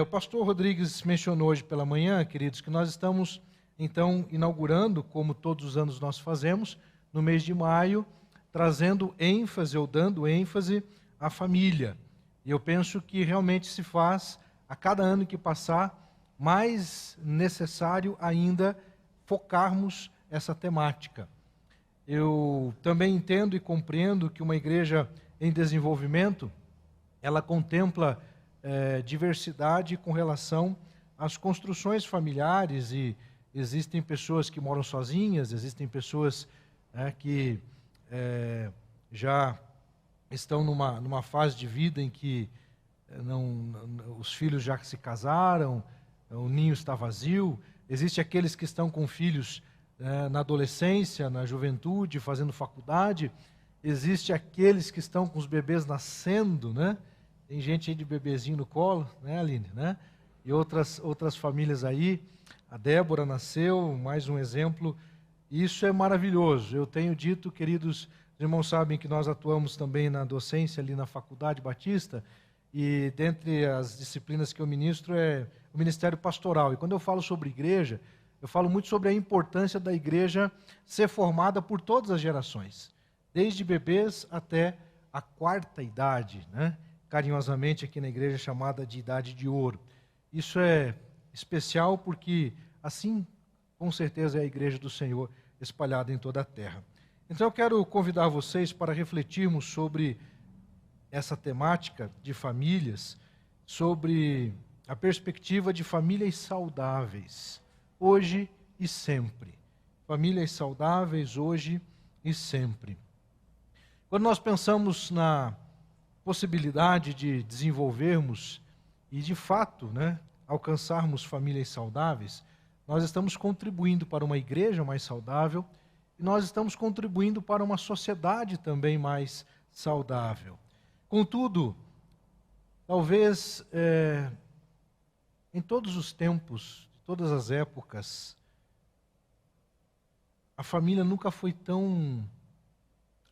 O pastor Rodrigues mencionou hoje pela manhã, queridos, que nós estamos, então, inaugurando, como todos os anos nós fazemos, no mês de maio, trazendo ênfase ou dando ênfase à família. E eu penso que realmente se faz, a cada ano que passar, mais necessário ainda focarmos essa temática. Eu também entendo e compreendo que uma igreja em desenvolvimento, ela contempla diversidade com relação às construções familiares, e existem pessoas que moram sozinhas, existem pessoas que já estão numa fase de vida em que os filhos já se casaram, o ninho está vazio. Existem aqueles que estão com filhos na adolescência, na juventude, fazendo faculdade. Existem aqueles que estão com os bebês nascendo, né? Tem gente aí de bebezinho no colo, né, Aline? Né? E outras famílias aí. A Débora nasceu, mais um exemplo. Isso é maravilhoso. Eu tenho dito, queridos, os irmãos sabem que nós atuamos também na docência ali na Faculdade Batista, e dentre as disciplinas que eu ministro é o ministério pastoral. E quando eu falo sobre igreja, eu falo muito sobre a importância da igreja ser formada por todas as gerações, desde bebês até a quarta idade, né? Carinhosamente aqui na igreja chamada de idade de ouro. Isso é especial porque assim, com certeza, é a igreja do Senhor espalhada em toda a terra. Então eu quero convidar vocês para refletirmos sobre essa temática de famílias, sobre a perspectiva de famílias saudáveis, hoje e sempre. Famílias saudáveis hoje e sempre. Quando nós pensamos na possibilidade de desenvolvermos e, de fato, alcançarmos famílias saudáveis, nós estamos contribuindo para uma igreja mais saudável e nós estamos contribuindo para uma sociedade também mais saudável. Contudo, talvez em todos os tempos, todas as épocas, a família nunca foi tão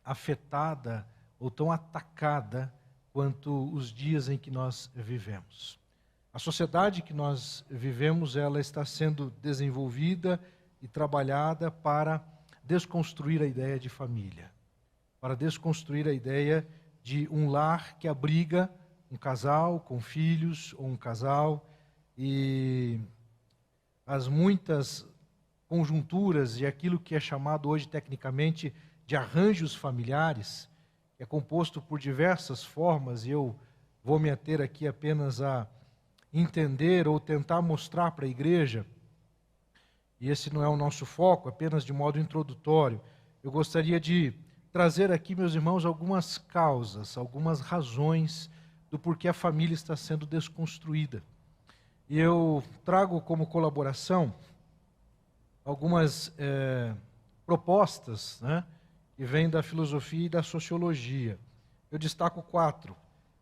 afetada ou tão atacada quanto os dias em que nós vivemos. A sociedade que nós vivemos, ela está sendo desenvolvida e trabalhada para desconstruir a ideia de família, para desconstruir a ideia de um lar que abriga um casal com filhos ou um casal, e as muitas conjunturas e aquilo que é chamado hoje tecnicamente de arranjos familiares, que é composto por diversas formas, e eu vou me ater aqui apenas a entender ou tentar mostrar para a igreja, e esse não é o nosso foco, apenas de modo introdutório. Eu gostaria de trazer aqui, meus irmãos, algumas causas, algumas razões do porquê a família está sendo desconstruída. E eu trago como colaboração algumas propostas, que vêm da filosofia e da sociologia. Eu destaco 4.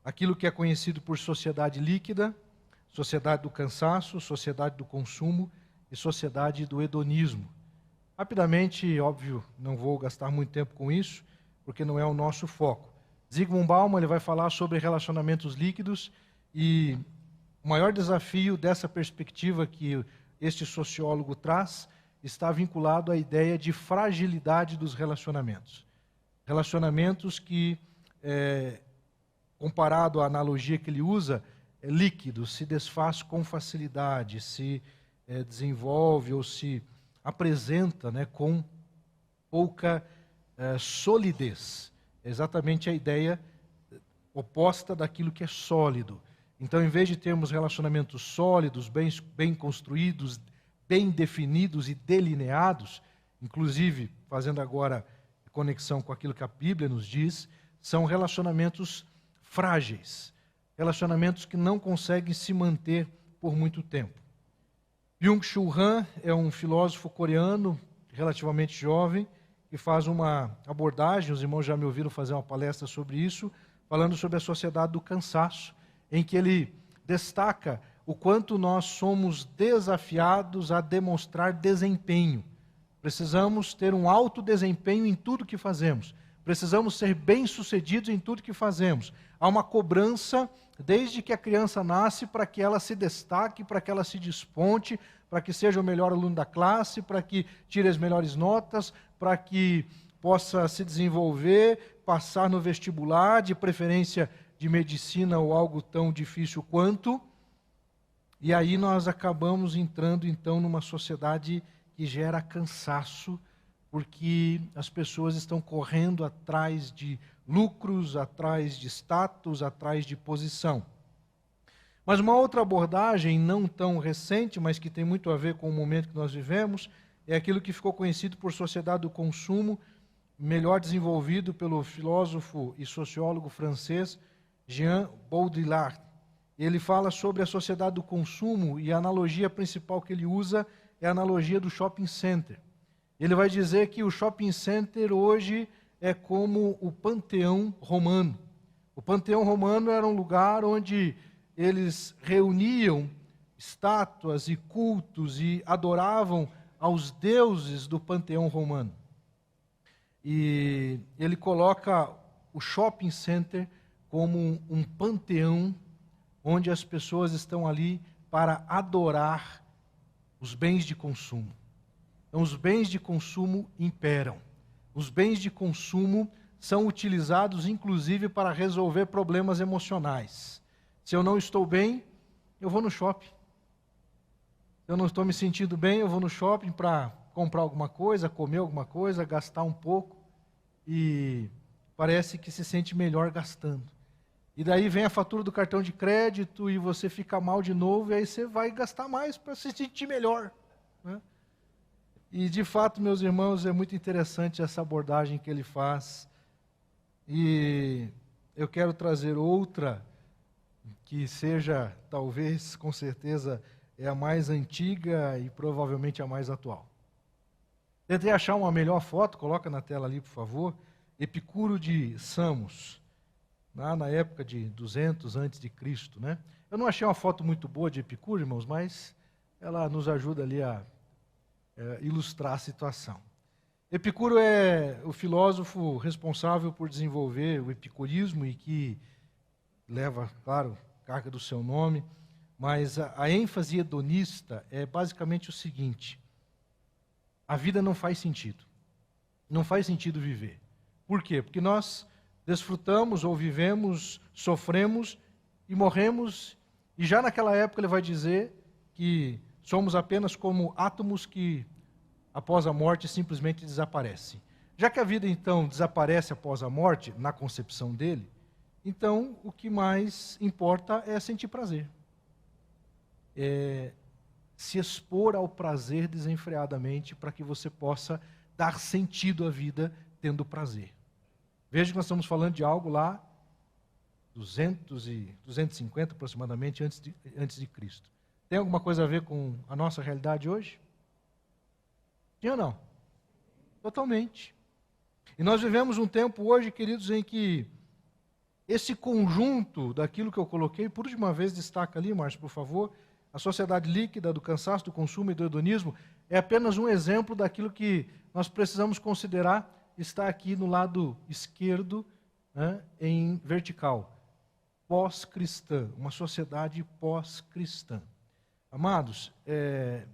Aquilo que é conhecido por sociedade líquida, sociedade do cansaço, sociedade do consumo e sociedade do hedonismo. Rapidamente, óbvio, não vou gastar muito tempo com isso, porque não é o nosso foco. Zygmunt Bauman, ele vai falar sobre relacionamentos líquidos, e o maior desafio dessa perspectiva que este sociólogo traz está vinculado à ideia de fragilidade dos relacionamentos. Relacionamentos que, comparado à analogia que ele usa, é líquido, se desfaz com facilidade, se desenvolve ou se apresenta com pouca solidez. É exatamente a ideia oposta daquilo que é sólido. Então, em vez de termos relacionamentos sólidos, bem construídos, bem definidos e delineados, inclusive fazendo agora conexão com aquilo que a Bíblia nos diz, são relacionamentos frágeis, relacionamentos que não conseguem se manter por muito tempo. Byung-Chul Han é um filósofo coreano, relativamente jovem, que faz uma abordagem, os irmãos já me ouviram fazer uma palestra sobre isso, falando sobre a sociedade do cansaço, em que ele destaca o quanto nós somos desafiados a demonstrar desempenho. Precisamos ter um alto desempenho em tudo que fazemos. Precisamos ser bem-sucedidos em tudo que fazemos. Há uma cobrança desde que a criança nasce, para que ela se destaque, para que ela se desponte, para que seja o melhor aluno da classe, para que tire as melhores notas, para que possa se desenvolver, passar no vestibular, de preferência de medicina ou algo tão difícil quanto. E aí nós acabamos entrando, então, numa sociedade que gera cansaço, porque as pessoas estão correndo atrás de lucros, atrás de status, atrás de posição. Mas uma outra abordagem, não tão recente, mas que tem muito a ver com o momento que nós vivemos, é aquilo que ficou conhecido por sociedade do consumo, melhor desenvolvido pelo filósofo e sociólogo francês Jean Baudrillard. Ele fala sobre a sociedade do consumo e a analogia principal que ele usa é a analogia do shopping center. Ele vai dizer que o shopping center hoje é como o Panteão Romano. O Panteão Romano era um lugar onde eles reuniam estátuas e cultos e adoravam aos deuses do Panteão Romano. E ele coloca o shopping center como um panteão onde as pessoas estão ali para adorar os bens de consumo. Então, os bens de consumo imperam. Os bens de consumo são utilizados, inclusive, para resolver problemas emocionais. Se eu não estou bem, eu vou no shopping. Se eu não estou me sentindo bem, eu vou no shopping para comprar alguma coisa, comer alguma coisa, gastar um pouco. E parece que se sente melhor gastando. E daí vem a fatura do cartão de crédito e você fica mal de novo, e aí você vai gastar mais para se sentir melhor, né? E, de fato, meus irmãos, é muito interessante essa abordagem que ele faz. E eu quero trazer outra, que seja, talvez, com certeza, é a mais antiga e provavelmente a mais atual. Tentei achar uma melhor foto, coloca na tela ali, por favor. Epicuro de Samos, lá na época de 200 a.C., né? Eu não achei uma foto muito boa de Epicuro, irmãos, mas ela nos ajuda ali a ilustrar a situação. Epicuro é o filósofo responsável por desenvolver o epicurismo e que leva, claro, carga do seu nome, mas a ênfase hedonista é basicamente o seguinte: a vida não faz sentido. Não faz sentido viver. Por quê? Porque nós desfrutamos ou vivemos, sofremos e morremos, e já naquela época ele vai dizer que somos apenas como átomos que, após a morte, simplesmente desaparecem. Já que a vida, então, desaparece após a morte, na concepção dele, então o que mais importa é sentir prazer. É se expor ao prazer desenfreadamente para que você possa dar sentido à vida tendo prazer. Veja que nós estamos falando de algo lá, 250 aproximadamente antes de Cristo. Tem alguma coisa a ver com a nossa realidade hoje? Sim ou não? Totalmente. E nós vivemos um tempo hoje, queridos, em que esse conjunto daquilo que eu coloquei, por última vez destaca ali, Márcio, por favor, a sociedade líquida do cansaço, do consumo e do hedonismo, é apenas um exemplo daquilo que nós precisamos considerar está aqui no lado esquerdo, né, em vertical. Pós-cristã, uma sociedade pós-cristã. Amados, é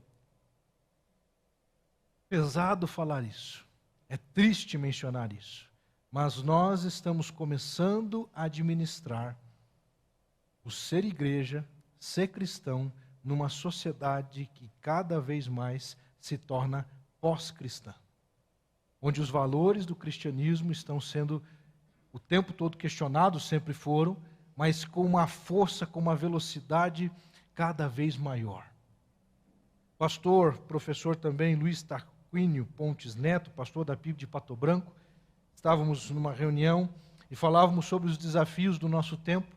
pesado falar isso, é triste mencionar isso, mas nós estamos começando a administrar o ser igreja, ser cristão, numa sociedade que cada vez mais se torna pós-cristã, onde os valores do cristianismo estão sendo o tempo todo questionados, sempre foram, mas com uma força, com uma velocidade cada vez maior. Pastor, professor também, Luiz Tarquínio Pontes Neto, pastor da PIB de Pato Branco, estávamos numa reunião e falávamos sobre os desafios do nosso tempo,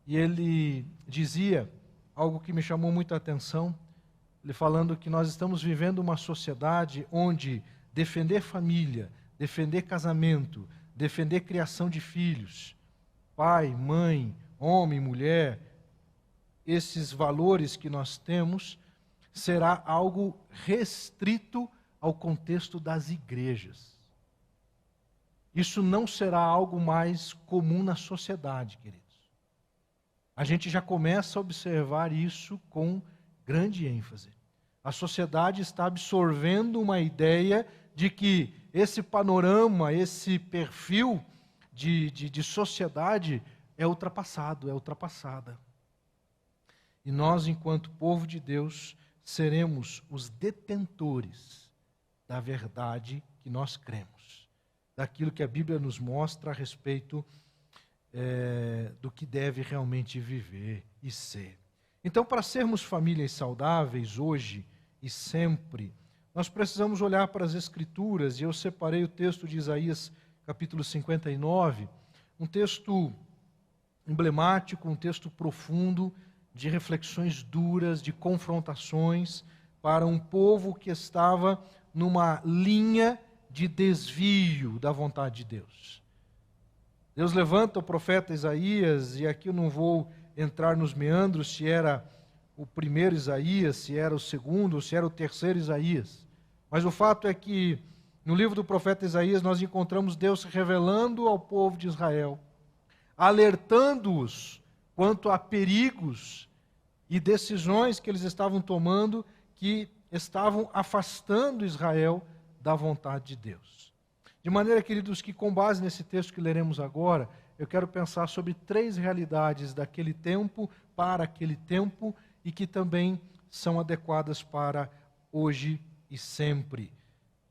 e ele dizia algo que me chamou muita atenção, ele falando que nós estamos vivendo uma sociedade onde defender família, defender casamento, defender criação de filhos, pai, mãe, homem, mulher, esses valores que nós temos, será algo restrito ao contexto das igrejas. Isso não será algo mais comum na sociedade, queridos. a gente já começa a observar isso com grande ênfase. A sociedade está absorvendo uma ideia de que esse panorama, esse perfil de sociedade é ultrapassado, é ultrapassada. E nós, enquanto povo de Deus, seremos os detentores da verdade que nós cremos, daquilo que a Bíblia nos mostra a respeito do que deve realmente viver e ser. Então, para sermos famílias saudáveis hoje e sempre, nós precisamos olhar para as Escrituras, e eu separei o texto de Isaías, capítulo 59, um texto emblemático, um texto profundo, de reflexões duras, de confrontações, para um povo que estava numa linha de desvio da vontade de Deus. Deus levanta o profeta Isaías, e aqui eu não vou entrar nos meandros se era o primeiro Isaías, se era o segundo, ou se era o terceiro Isaías. Mas o fato é que no livro do profeta Isaías nós encontramos Deus revelando ao povo de Israel, alertando-os quanto a perigos e decisões que eles estavam tomando que estavam afastando Israel da vontade de Deus. De maneira, queridos, que com base nesse texto que leremos agora, eu quero pensar sobre 3 realidades daquele tempo, para aquele tempo, e que também são adequadas para hoje e sempre.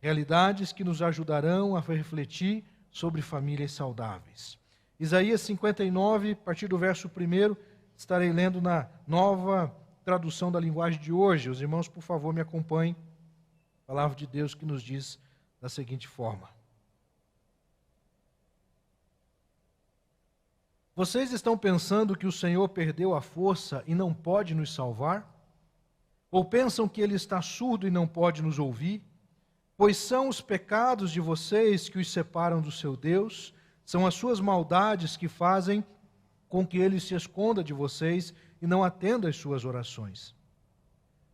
Realidades que nos ajudarão a refletir sobre famílias saudáveis. Isaías 59, a partir do verso 1, estarei lendo na nova tradução da linguagem de hoje. Os irmãos, por favor, me acompanhem. A palavra de Deus que nos diz da seguinte forma: Vocês estão pensando que o Senhor perdeu a força e não pode nos salvar? Ou pensam que Ele está surdo e não pode nos ouvir? Pois são os pecados de vocês que os separam do seu Deus, são as suas maldades que fazem com que Ele se esconda de vocês e não atenda às suas orações.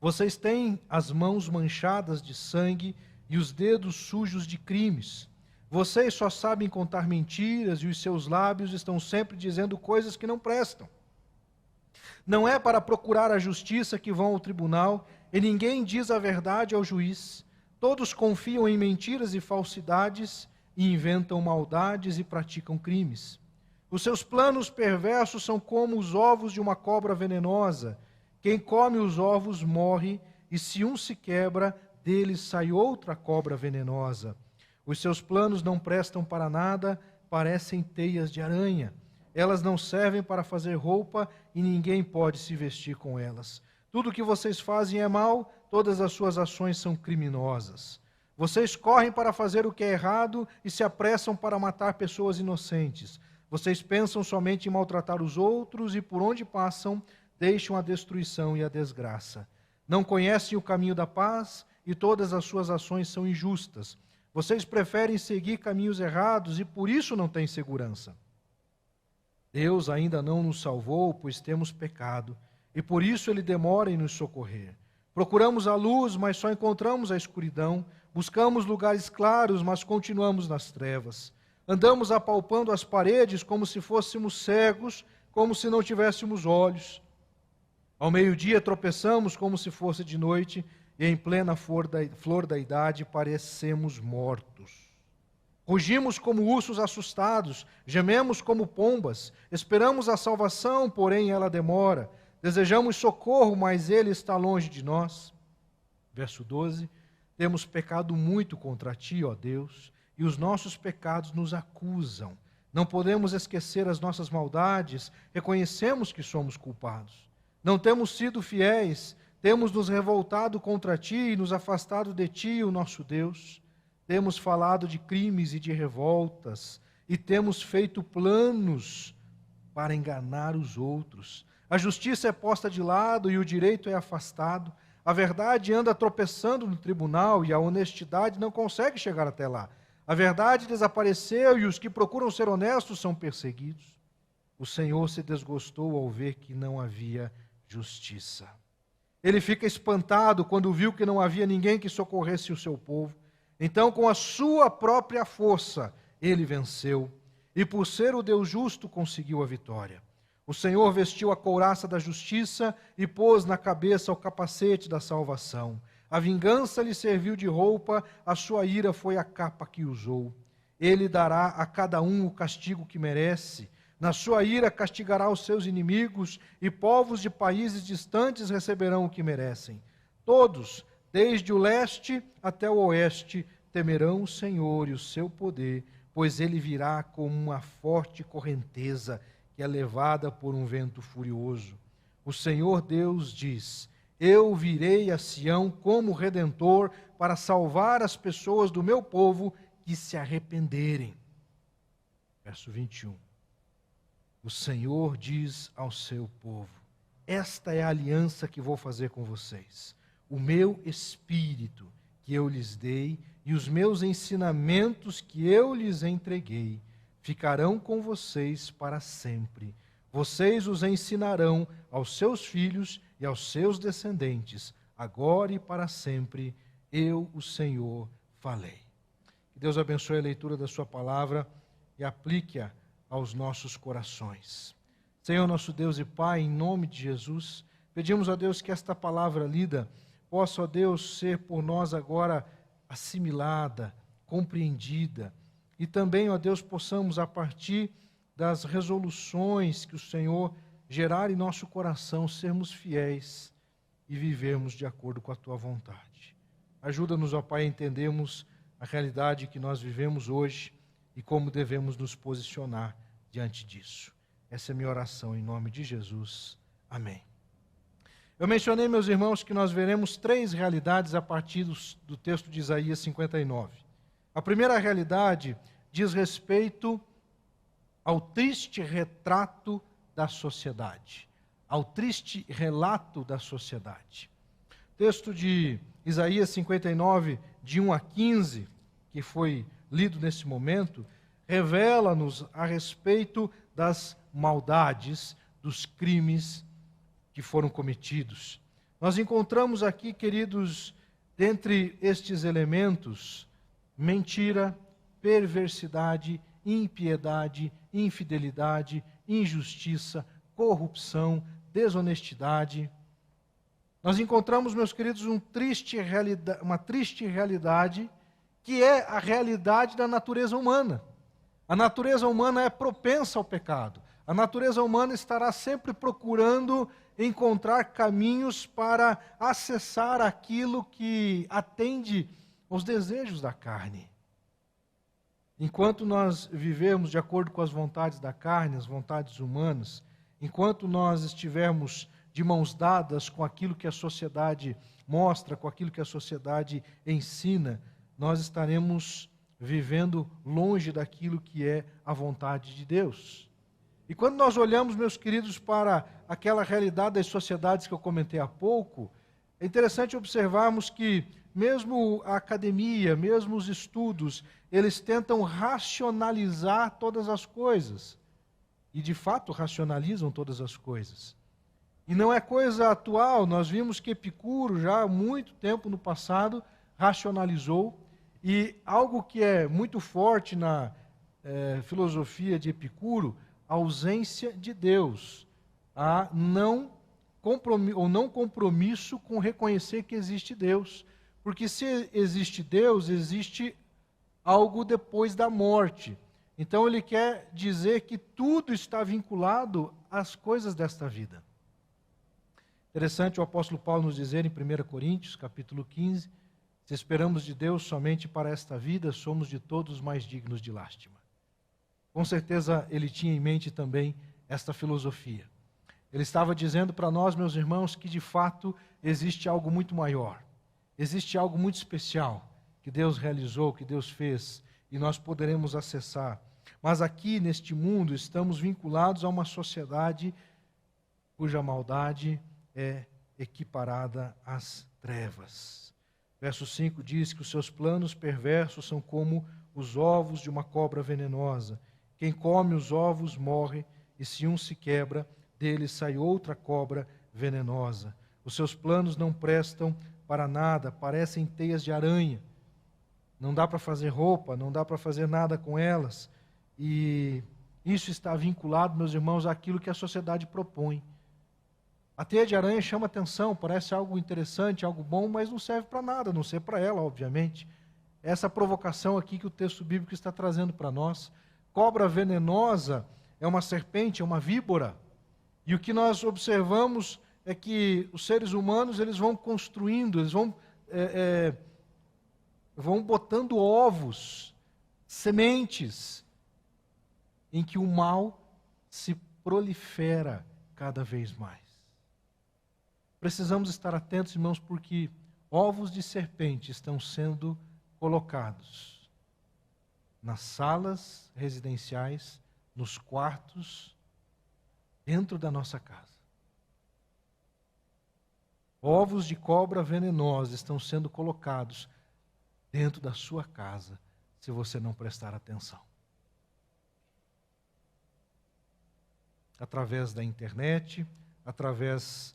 Vocês têm as mãos manchadas de sangue e os dedos sujos de crimes. Vocês só sabem contar mentiras e os seus lábios estão sempre dizendo coisas que não prestam. Não é para procurar a justiça que vão ao tribunal, e ninguém diz a verdade ao juiz. Todos confiam em mentiras e falsidades, e inventam maldades e praticam crimes. Os seus planos perversos são como os ovos de uma cobra venenosa. Quem come os ovos morre, e se um se quebra, deles sai outra cobra venenosa. Os seus planos não prestam para nada, parecem teias de aranha. Elas não servem para fazer roupa e ninguém pode se vestir com elas. Tudo o que vocês fazem é mal, todas as suas ações são criminosas. Vocês correm para fazer o que é errado e se apressam para matar pessoas inocentes. Vocês pensam somente em maltratar os outros e por onde passam, deixam a destruição e a desgraça. Não conhecem o caminho da paz e todas as suas ações são injustas. Vocês preferem seguir caminhos errados e por isso não têm segurança. Deus ainda não nos salvou, pois temos pecado, e por isso Ele demora em nos socorrer. Procuramos a luz, mas só encontramos a escuridão. Buscamos lugares claros, mas continuamos nas trevas. Andamos apalpando as paredes como se fôssemos cegos, como se não tivéssemos olhos. Ao meio-dia tropeçamos como se fosse de noite, e em plena flor da idade parecemos mortos. Rugimos como ursos assustados, gememos como pombas, esperamos a salvação, porém ela demora. Desejamos socorro, mas ele está longe de nós. Verso 12, temos pecado muito contra ti, ó Deus, e os nossos pecados nos acusam. Não podemos esquecer as nossas maldades, reconhecemos que somos culpados. Não temos sido fiéis, temos nos revoltado contra ti e nos afastado de ti, o nosso Deus. Temos falado de crimes e de revoltas, e temos feito planos para enganar os outros. A justiça é posta de lado e o direito é afastado. A verdade anda tropeçando no tribunal e a honestidade não consegue chegar até lá. A verdade desapareceu e os que procuram ser honestos são perseguidos. O Senhor se desgostou ao ver que não havia justiça. Ele fica espantado quando viu que não havia ninguém que socorresse o seu povo. Então, com a sua própria força, ele venceu, e por ser o Deus justo, conseguiu a vitória. O Senhor vestiu a couraça da justiça e pôs na cabeça o capacete da salvação. A vingança lhe serviu de roupa, a sua ira foi a capa que usou. Ele dará a cada um o castigo que merece. Na sua ira castigará os seus inimigos, e povos de países distantes receberão o que merecem. Todos, desde o leste até o oeste, temerão o Senhor e o seu poder, pois ele virá como uma forte correnteza que é levada por um vento furioso. O Senhor Deus diz: eu virei a Sião como Redentor para salvar as pessoas do meu povo que se arrependerem. Verso 21. O Senhor diz ao seu povo: esta é a aliança que vou fazer com vocês. O meu espírito que eu lhes dei e os meus ensinamentos que eu lhes entreguei ficarão com vocês para sempre. Vocês os ensinarão aos seus filhos e aos seus descendentes, agora e para sempre. Eu, o Senhor, falei. Que Deus abençoe a leitura da sua palavra e aplique-a aos nossos corações. Senhor, nosso Deus e Pai, em nome de Jesus, pedimos a Deus que esta palavra lida possa, ó Deus, ser por nós agora assimilada, compreendida, e também, ó Deus, possamos, a partir das resoluções que o Senhor gerar em nosso coração, sermos fiéis e vivermos de acordo com a Tua vontade. Ajuda-nos, ó Pai, a entendermos a realidade que nós vivemos hoje e como devemos nos posicionar diante disso. Essa é a minha oração em nome de Jesus. Amém. Eu mencionei, meus irmãos, que nós veremos três realidades a partir do texto de Isaías 59. A primeira realidade diz respeito ao triste retrato da sociedade, ao triste relato da sociedade. O texto de Isaías 59, de 1 a 15, que foi lido nesse momento, revela-nos a respeito das maldades, dos crimes que foram cometidos. Nós encontramos aqui, queridos, dentre estes elementos, mentira, perversidade, impiedade, infidelidade, injustiça, corrupção, desonestidade. Nós encontramos, meus queridos, uma triste realidade, que é a realidade da natureza humana. A natureza humana é propensa ao pecado. A natureza humana estará sempre procurando encontrar caminhos para acessar aquilo que atende aos desejos da carne. Enquanto nós vivemos de acordo com as vontades da carne, as vontades humanas, enquanto nós estivermos de mãos dadas com aquilo que a sociedade mostra, com aquilo que a sociedade ensina, nós estaremos vivendo longe daquilo que é a vontade de Deus. E quando nós olhamos, meus queridos, para aquela realidade das sociedades que eu comentei há pouco, é interessante observarmos que mesmo a academia, mesmo os estudos, eles tentam racionalizar todas as coisas. E, de fato, racionalizam todas as coisas. E não é coisa atual, nós vimos que Epicuro, já há muito tempo no passado, racionalizou. E algo que é muito forte na filosofia de Epicuro, a ausência de Deus, a não compromisso com reconhecer que existe Deus. Porque se existe Deus, existe algo depois da morte. Então ele quer dizer que tudo está vinculado às coisas desta vida. Interessante o apóstolo Paulo nos dizer em 1 Coríntios, capítulo 15, se esperamos de Deus somente para esta vida, somos de todos mais dignos de lástima. Com certeza ele tinha em mente também esta filosofia. Ele estava dizendo para nós, meus irmãos, que de fato existe algo muito maior. Existe algo muito especial que Deus realizou, que Deus fez, e nós poderemos acessar. Mas aqui, neste mundo, estamos vinculados a uma sociedade cuja maldade é equiparada às trevas. Verso 5 diz que os seus planos perversos são como os ovos de uma cobra venenosa. Quem come os ovos morre, e se um se quebra, dele sai outra cobra venenosa. Os seus planos não prestam para nada, parecem teias de aranha. Não dá para fazer roupa, não dá para fazer nada com elas. E Isso está vinculado, meus irmãos, àquilo que a sociedade propõe. A teia de aranha chama atenção, parece algo interessante, algo bom, mas não serve para nada, a não ser para ela, obviamente. Essa provocação aqui que o texto bíblico está trazendo para nós. Cobra venenosa é uma serpente, é uma víbora. E o que nós observamos é que os seres humanos eles vão construindo, eles vão botando ovos, sementes, em que o mal se prolifera cada vez mais. Precisamos estar atentos, irmãos, porque ovos de serpente estão sendo colocados nas salas residenciais, nos quartos, dentro da nossa casa. Ovos de cobra venenosa estão sendo colocados dentro da sua casa, se você não prestar atenção. Através da internet, através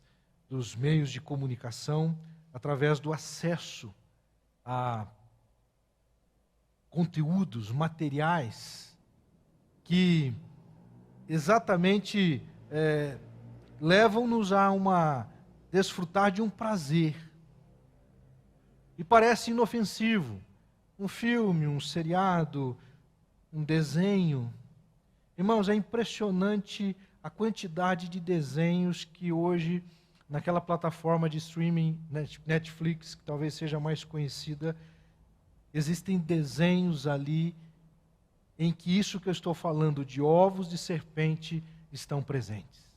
dos meios de comunicação, através do acesso a conteúdos, materiais, que exatamente levam-nos a desfrutar de um prazer. E parece inofensivo. Um filme, um seriado, um desenho. Irmãos, é impressionante a quantidade de desenhos que hoje, naquela plataforma de streaming Netflix, que talvez seja mais conhecida, existem desenhos ali em que isso que eu estou falando de ovos de serpente estão presentes.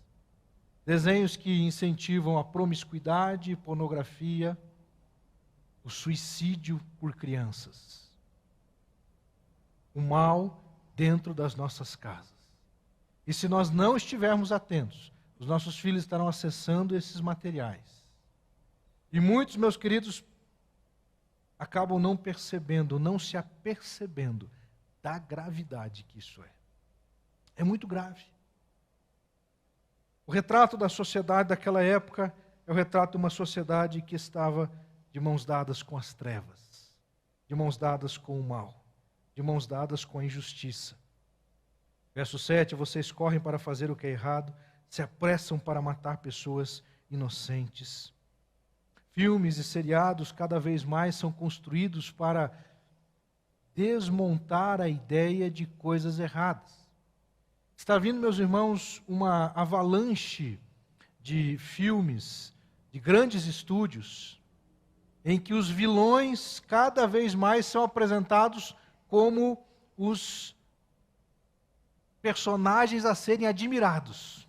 Desenhos que incentivam a promiscuidade, pornografia, o suicídio por crianças. O mal dentro das nossas casas. E se nós não estivermos atentos, os nossos filhos estarão acessando esses materiais. E muitos, meus queridos, acabam não percebendo, não se apercebendo da gravidade que isso é. É muito grave. O retrato da sociedade daquela época é o retrato de uma sociedade que estava de mãos dadas com as trevas, de mãos dadas com o mal, de mãos dadas com a injustiça. Verso 7, vocês correm para fazer o que é errado, se apressam para matar pessoas inocentes. Filmes e seriados cada vez mais são construídos para desmontar a ideia de coisas erradas. Está vindo, meus irmãos, uma avalanche de filmes, de grandes estúdios, em que os vilões cada vez mais são apresentados como os personagens a serem admirados.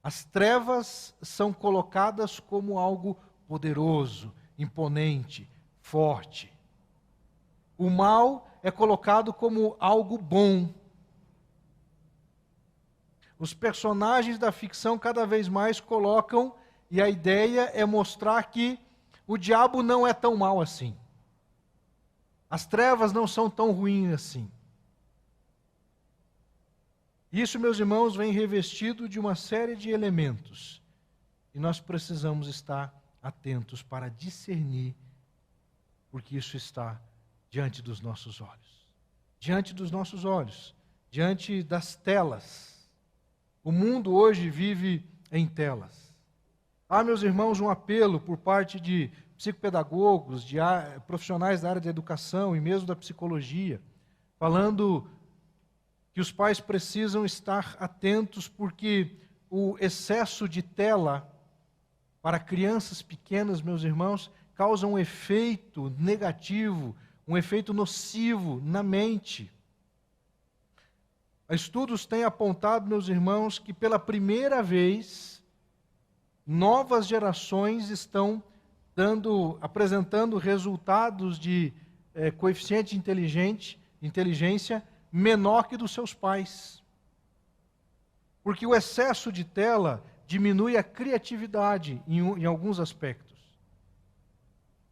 As trevas são colocadas como algo poderoso, imponente, forte. O mal é colocado como algo bom. Os personagens da ficção cada vez mais colocam, e a ideia é mostrar que o diabo não é tão mal assim. As trevas não são tão ruins assim. Isso, meus irmãos, vem revestido de uma série de elementos. E nós precisamos estar atentos para discernir, porque isso está diante dos nossos olhos. Diante dos nossos olhos, diante das telas. O mundo hoje vive em telas. Há, meus irmãos, um apelo por parte de psicopedagogos, de profissionais da área da educação e mesmo da psicologia, falando que os pais precisam estar atentos porque o excesso de tela para crianças pequenas, meus irmãos, causa um efeito negativo, um efeito nocivo na mente. Estudos têm apontado, meus irmãos, que pela primeira vez, novas gerações estão apresentando resultados de coeficiente de inteligência menor que dos seus pais. Porque o excesso de tela diminui a criatividade em alguns aspectos.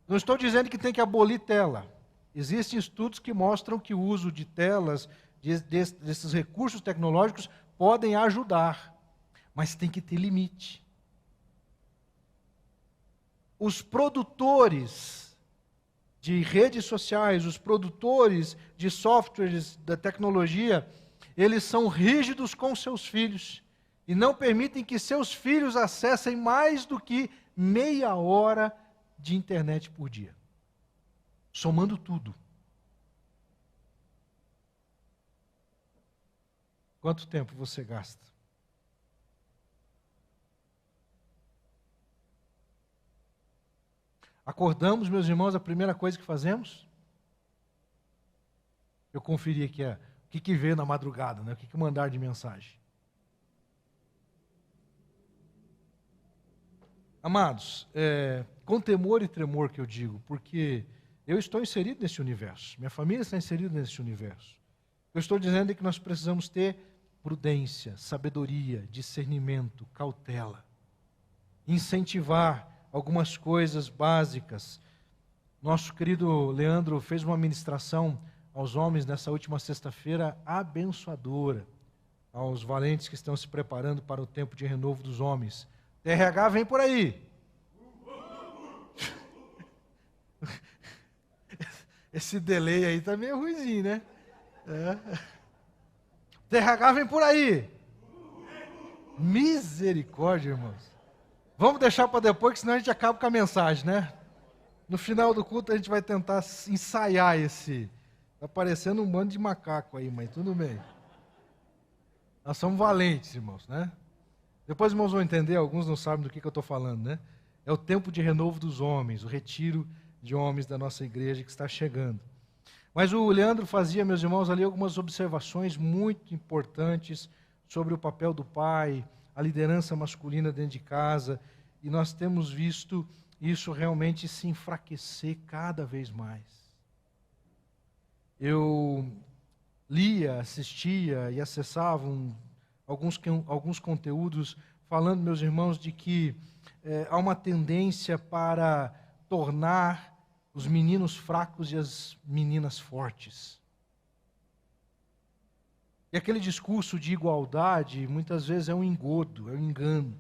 Não estou dizendo que tem que abolir tela. Existem estudos que mostram que o uso de telas, desses recursos tecnológicos, podem ajudar, mas tem que ter limite. Os produtores de redes sociais, os produtores de softwares da tecnologia, eles são rígidos com seus filhos e não permitem que seus filhos acessem mais do que meia hora de internet por dia, somando tudo. Quanto tempo você gasta? Acordamos, meus irmãos, a primeira coisa que fazemos? Eu conferi aqui o que veio na madrugada, né? O que mandaram de mensagem. Amados, com temor e tremor que eu digo, porque eu estou inserido nesse universo, minha família está inserida nesse universo. Eu estou dizendo que nós precisamos ter prudência, sabedoria, discernimento, cautela, incentivar algumas coisas básicas. Nosso querido Leandro fez uma ministração aos homens nessa última sexta-feira abençoadora, aos valentes que estão se preparando para o tempo de renovo dos homens. TRH vem por aí. Esse delay aí tá meio ruizinho, né? TRH vem por aí. Misericórdia, irmãos. Vamos deixar para depois, que senão a gente acaba com a mensagem, né? No final do culto a gente vai tentar ensaiar esse. Está parecendo um bando de macaco aí, mas tudo bem. Nós somos valentes, irmãos, né? Depois os irmãos vão entender, alguns não sabem do que eu estou falando, né? É o tempo de renovo dos homens, o retiro de homens da nossa igreja que está chegando. Mas o Leandro fazia, meus irmãos, ali algumas observações muito importantes sobre o papel do pai, a liderança masculina dentro de casa, e nós temos visto isso realmente se enfraquecer cada vez mais. Eu lia, assistia e acessava alguns conteúdos falando, meus irmãos, de que há uma tendência para tornar os meninos fracos e as meninas fortes. E aquele discurso de igualdade, muitas vezes é um engodo, é um engano.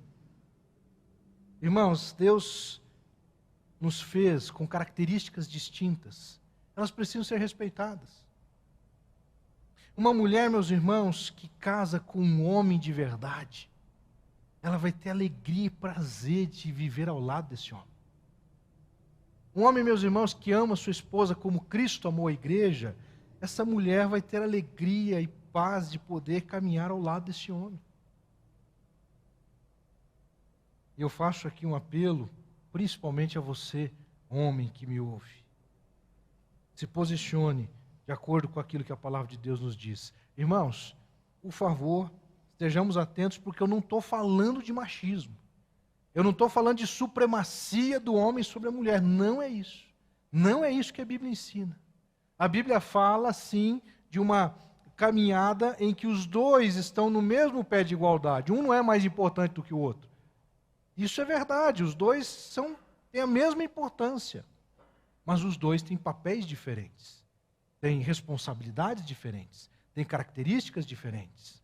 Irmãos, Deus nos fez com características distintas. Elas precisam ser respeitadas. Uma mulher, meus irmãos, que casa com um homem de verdade, ela vai ter alegria e prazer de viver ao lado desse homem. Um homem, meus irmãos, que ama sua esposa como Cristo amou a igreja, essa mulher vai ter alegria e paz de poder caminhar ao lado desse homem. E eu faço aqui um apelo, principalmente a você, homem que me ouve. Se posicione de acordo com aquilo que a palavra de Deus nos diz. Irmãos, por favor, estejamos atentos, porque eu não estou falando de machismo. Eu não estou falando de supremacia do homem sobre a mulher. Não é isso. Não é isso que a Bíblia ensina. A Bíblia fala, sim, de uma caminhada em que os dois estão no mesmo pé de igualdade. Um não é mais importante do que o outro. Isso é verdade. Os dois têm a mesma importância. Mas os dois têm papéis diferentes. Têm responsabilidades diferentes. Têm características diferentes.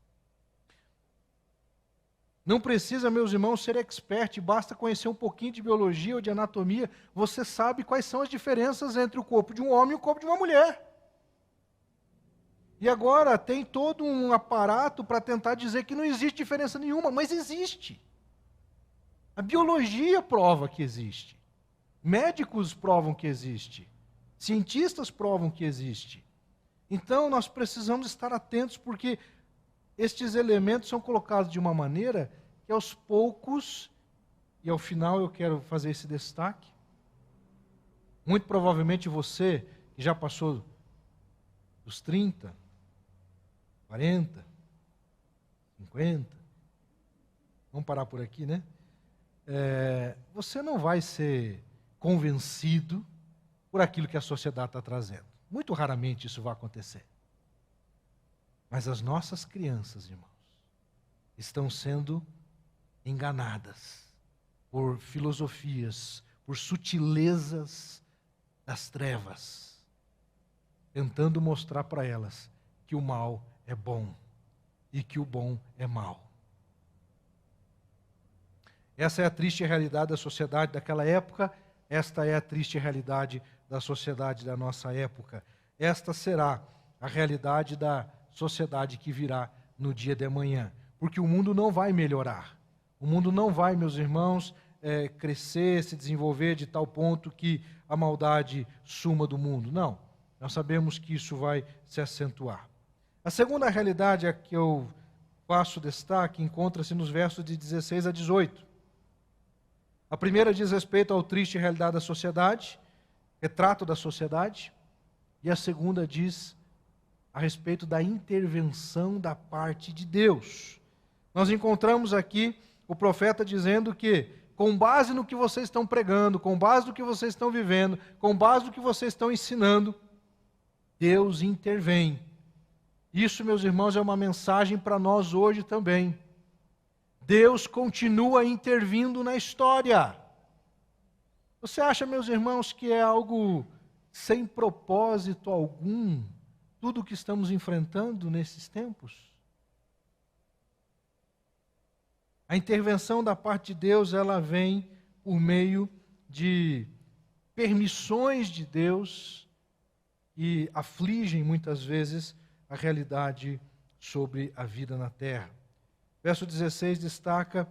Não precisa, meus irmãos, ser expert, basta conhecer um pouquinho de biologia ou de anatomia, você sabe quais são as diferenças entre o corpo de um homem e o corpo de uma mulher. E agora tem todo um aparato para tentar dizer que não existe diferença nenhuma, mas existe. A biologia prova que existe. Médicos provam que existe. Cientistas provam que existe. Então nós precisamos estar atentos, porque estes elementos são colocados de uma maneira que aos poucos, e ao final eu quero fazer esse destaque, muito provavelmente você, que já passou dos 30, 40, 50, vamos parar por aqui, né? Você não vai ser convencido por aquilo que a sociedade está trazendo. Muito raramente isso vai acontecer. Mas as nossas crianças, irmãos, estão sendo enganadas por filosofias, por sutilezas das trevas, tentando mostrar para elas que o mal é bom e que o bom é mal. Essa é a triste realidade da sociedade daquela época, esta é a triste realidade da sociedade da nossa época. Esta será a realidade da sociedade que virá no dia de amanhã. Porque o mundo não vai melhorar. O mundo não vai, meus irmãos, crescer, se desenvolver de tal ponto que a maldade suma do mundo. Não. Nós sabemos que isso vai se acentuar. A segunda realidade a que eu faço destaque encontra-se nos versos de 16 a 18. A primeira diz respeito ao triste realidade da sociedade, retrato da sociedade, e a segunda diz a respeito da intervenção da parte de Deus. Nós encontramos aqui o profeta dizendo que, com base no que vocês estão pregando, com base no que vocês estão vivendo, com base no que vocês estão ensinando, Deus intervém. Isso, meus irmãos, é uma mensagem para nós hoje também. Deus continua intervindo na história. Você acha, meus irmãos, que é algo sem propósito algum, tudo o que estamos enfrentando nesses tempos? A intervenção da parte de Deus, ela vem por meio de permissões de Deus que afligem muitas vezes a realidade sobre a vida na terra. Verso 16 destaca: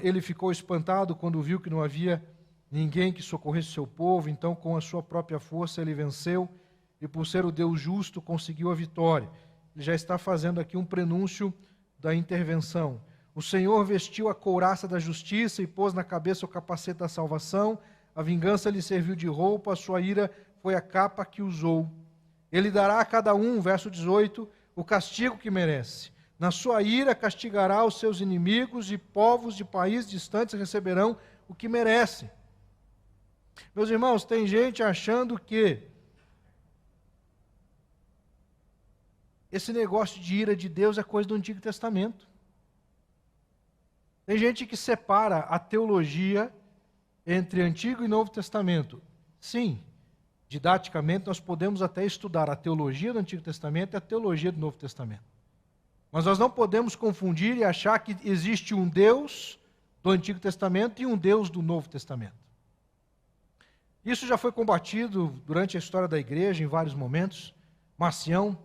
ele ficou espantado quando viu que não havia ninguém que socorresse seu povo, então com a sua própria força ele venceu e por ser o Deus justo conseguiu a vitória. Ele já está fazendo aqui um prenúncio da intervenção. O Senhor vestiu a couraça da justiça e pôs na cabeça o capacete da salvação. A vingança lhe serviu de roupa, a sua ira foi a capa que usou. Ele dará a cada um, verso 18, o castigo que merece. Na sua ira castigará os seus inimigos e povos de países distantes receberão o que merecem. Meus irmãos, tem gente achando que esse negócio de ira de Deus é coisa do Antigo Testamento. Tem gente que separa a teologia entre Antigo e Novo Testamento. Sim, didaticamente nós podemos até estudar a teologia do Antigo Testamento e a teologia do Novo Testamento. Mas nós não podemos confundir e achar que existe um Deus do Antigo Testamento e um Deus do Novo Testamento. Isso já foi combatido durante a história da igreja em vários momentos. Marcião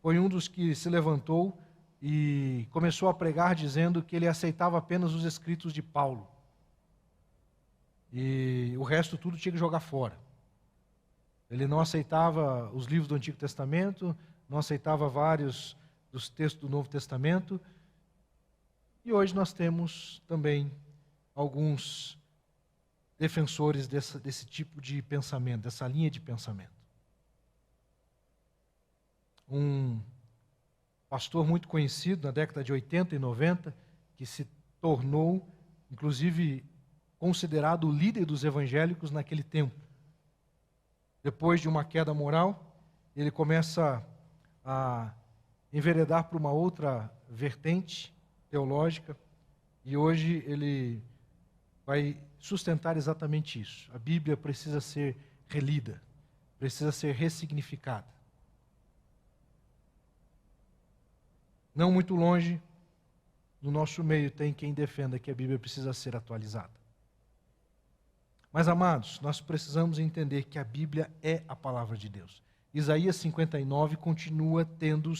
foi um dos que se levantou e começou a pregar dizendo que ele aceitava apenas os escritos de Paulo. E o resto tudo tinha que jogar fora. Ele não aceitava os livros do Antigo Testamento, não aceitava vários dos textos do Novo Testamento. E hoje nós temos também alguns defensores desse tipo de pensamento, dessa linha de pensamento. Um pastor muito conhecido na década de 80 e 90, que se tornou, inclusive, considerado o líder dos evangélicos naquele tempo. Depois de uma queda moral, ele começa a enveredar para uma outra vertente teológica, e hoje ele vai sustentar exatamente isso. A Bíblia precisa ser relida, precisa ser ressignificada. Não muito longe, no nosso meio tem quem defenda que a Bíblia precisa ser atualizada. Mas, amados, nós precisamos entender que a Bíblia é a palavra de Deus. Isaías 59 continua tendo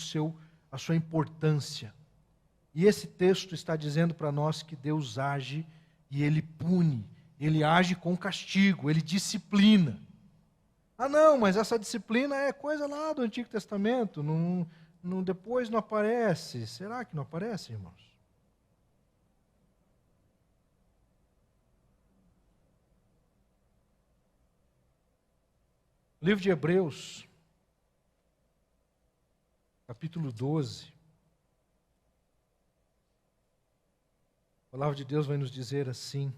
a sua importância. E esse texto está dizendo para nós que Deus age e Ele pune, Ele age com castigo, Ele disciplina. Ah não, mas essa disciplina é coisa lá do Antigo Testamento, depois não aparece. Será que não aparece, irmãos? O livro de Hebreus, capítulo 12, a palavra de Deus vai nos dizer assim,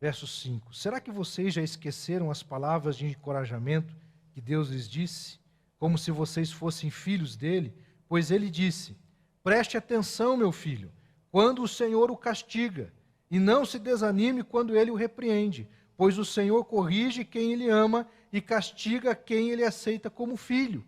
verso 5: será que vocês já esqueceram as palavras de encorajamento que Deus lhes disse, como se vocês fossem filhos dele? Pois ele disse: preste atenção, meu filho, quando o Senhor o castiga, e não se desanime quando ele o repreende, pois o Senhor corrige quem ele ama e castiga quem ele aceita como filho.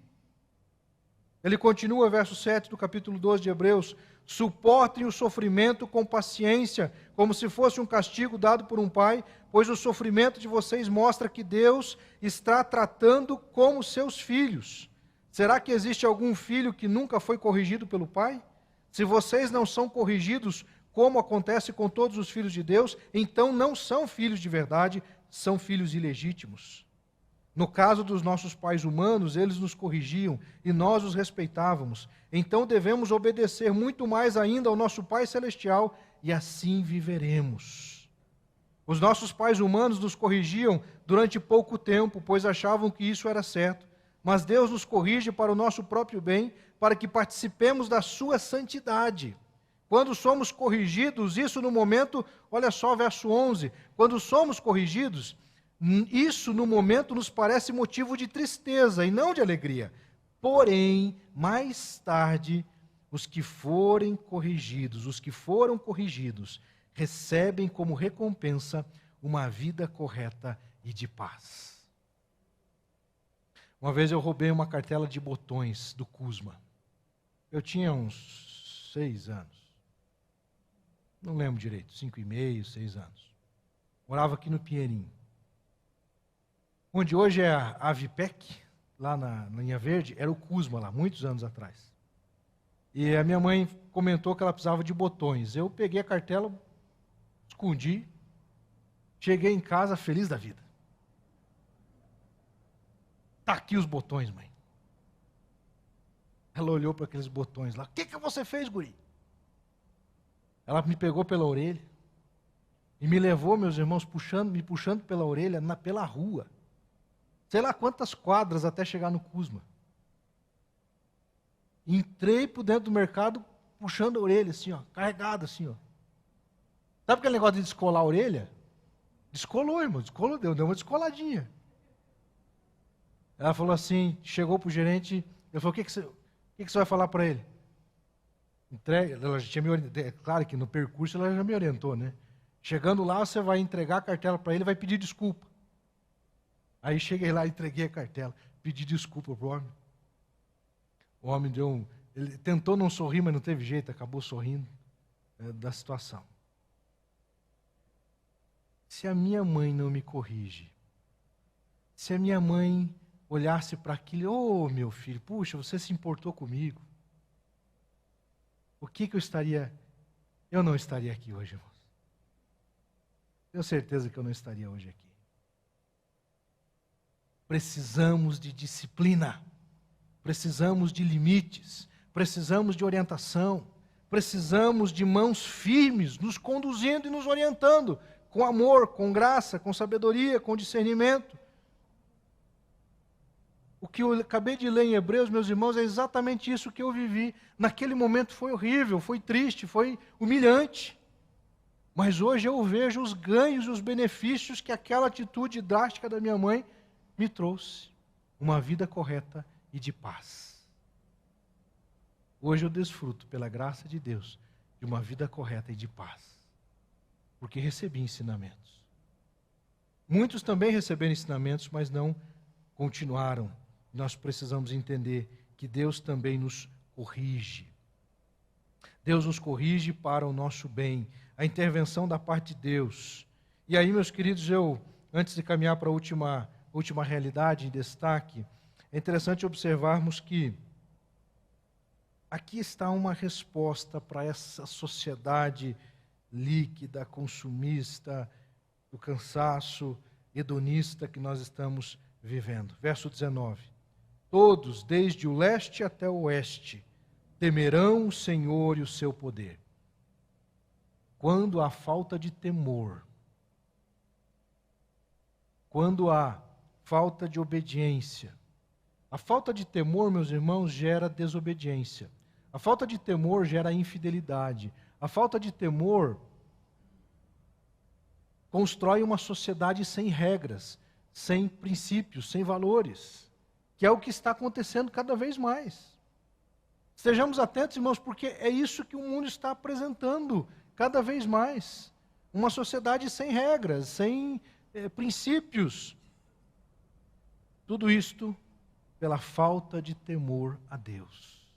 Ele continua, verso 7 do capítulo 12 de Hebreus: Suportem o sofrimento com paciência, como se fosse um castigo dado por um pai, pois o sofrimento de vocês mostra que Deus está tratando como seus filhos. Será que existe algum filho que nunca foi corrigido pelo pai? Se vocês não são corrigidos, como acontece com todos os filhos de Deus, então não são filhos de verdade, são filhos ilegítimos. No caso dos nossos pais humanos, eles nos corrigiam e nós os respeitávamos. Então devemos obedecer muito mais ainda ao nosso Pai Celestial e assim viveremos. Os nossos pais humanos nos corrigiam durante pouco tempo, pois achavam que isso era certo. Mas Deus nos corrige para o nosso próprio bem, para que participemos da sua santidade. Quando somos corrigidos, isso no momento, olha só, verso 11, quando somos corrigidos, isso no momento nos parece motivo de tristeza e não de alegria. Porém, mais tarde, os que foram corrigidos, recebem como recompensa uma vida correta e de paz. Uma vez eu roubei uma cartela de botões do Cusma. Eu tinha uns 6 anos. Não lembro direito, 5,5, 6 anos. Morava aqui no Pinheirinho. Onde hoje é a Avipec, lá na linha verde, era o Cusma lá, muitos anos atrás. E a minha mãe comentou que ela precisava de botões. Eu peguei a cartela, escondi, cheguei em casa feliz da vida. Está aqui os botões, mãe. Ela olhou para aqueles botões lá. O que você fez, guri? Ela me pegou pela orelha e me levou, meus irmãos, me puxando pela orelha, pela rua. Sei lá quantas quadras até chegar no Cusma. Entrei por dentro do mercado, puxando a orelha, assim, ó, carregado, assim, ó. Sabe aquele negócio de descolar a orelha? Descolou, irmão, descolou, deu uma descoladinha. Ela falou assim, chegou para o gerente, eu falei, o que você vai falar para ele? Entrega, ela já tinha me orientado, claro que no percurso ela já me orientou, né? Chegando lá, você vai entregar a cartela para ele e vai pedir desculpa. Aí cheguei lá, entreguei a cartela, pedi desculpa para o homem. O homem ele tentou não sorrir, mas não teve jeito, acabou sorrindo da situação. Se a minha mãe não me corrige, se a minha mãe olhasse para aquilo, ô meu filho, puxa, você se importou comigo. O que eu não estaria aqui hoje, irmãos. Tenho certeza que eu não estaria hoje aqui. Precisamos de disciplina, precisamos de limites, precisamos de orientação, precisamos de mãos firmes, nos conduzindo e nos orientando, com amor, com graça, com sabedoria, com discernimento. O que eu acabei de ler em Hebreus, meus irmãos, é exatamente isso que eu vivi. Naquele momento foi horrível, foi triste, foi humilhante. Mas hoje eu vejo os ganhos e os benefícios que aquela atitude drástica da minha mãe me trouxe. Uma vida correta e de paz. Hoje eu desfruto, pela graça de Deus, de uma vida correta e de paz. Porque recebi ensinamentos. Muitos também receberam ensinamentos, mas não continuaram. Nós precisamos entender que Deus também nos corrige. Deus nos corrige para o nosso bem. A intervenção da parte de Deus. E aí, meus queridos, antes de caminhar para a última realidade em destaque, é interessante observarmos que aqui está uma resposta para essa sociedade líquida, consumista, do cansaço, hedonista que nós estamos vivendo. Verso 19. Todos, desde o leste até o oeste, temerão o Senhor e o seu poder. Quando há falta de temor, quando há falta de obediência, a falta de temor, meus irmãos, gera desobediência. A falta de temor gera infidelidade. A falta de temor constrói uma sociedade sem regras, sem princípios, sem valores, que é o que está acontecendo cada vez mais. Estejamos atentos, irmãos, porque é isso que o mundo está apresentando cada vez mais. Uma sociedade sem regras, sem princípios. Tudo isto pela falta de temor a Deus.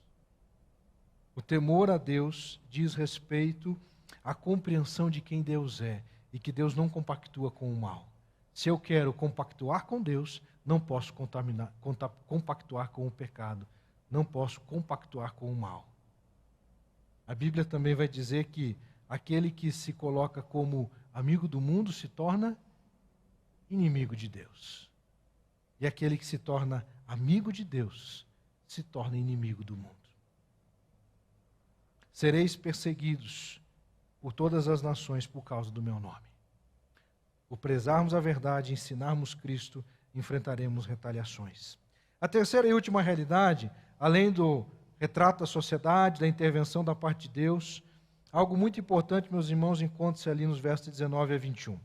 O temor a Deus diz respeito à compreensão de quem Deus é e que Deus não compactua com o mal. Se eu quero compactuar com Deus, não posso compactuar com o pecado, não posso compactuar com o mal. A Bíblia também vai dizer que aquele que se coloca como amigo do mundo se torna inimigo de Deus. E aquele que se torna amigo de Deus se torna inimigo do mundo. Sereis perseguidos por todas as nações por causa do meu nome. Por prezarmos a verdade e ensinarmos Cristo, enfrentaremos retaliações. A terceira e última realidade, além do retrato da sociedade, da intervenção da parte de Deus, algo muito importante, meus irmãos, encontra-se ali nos versos 19 a 21.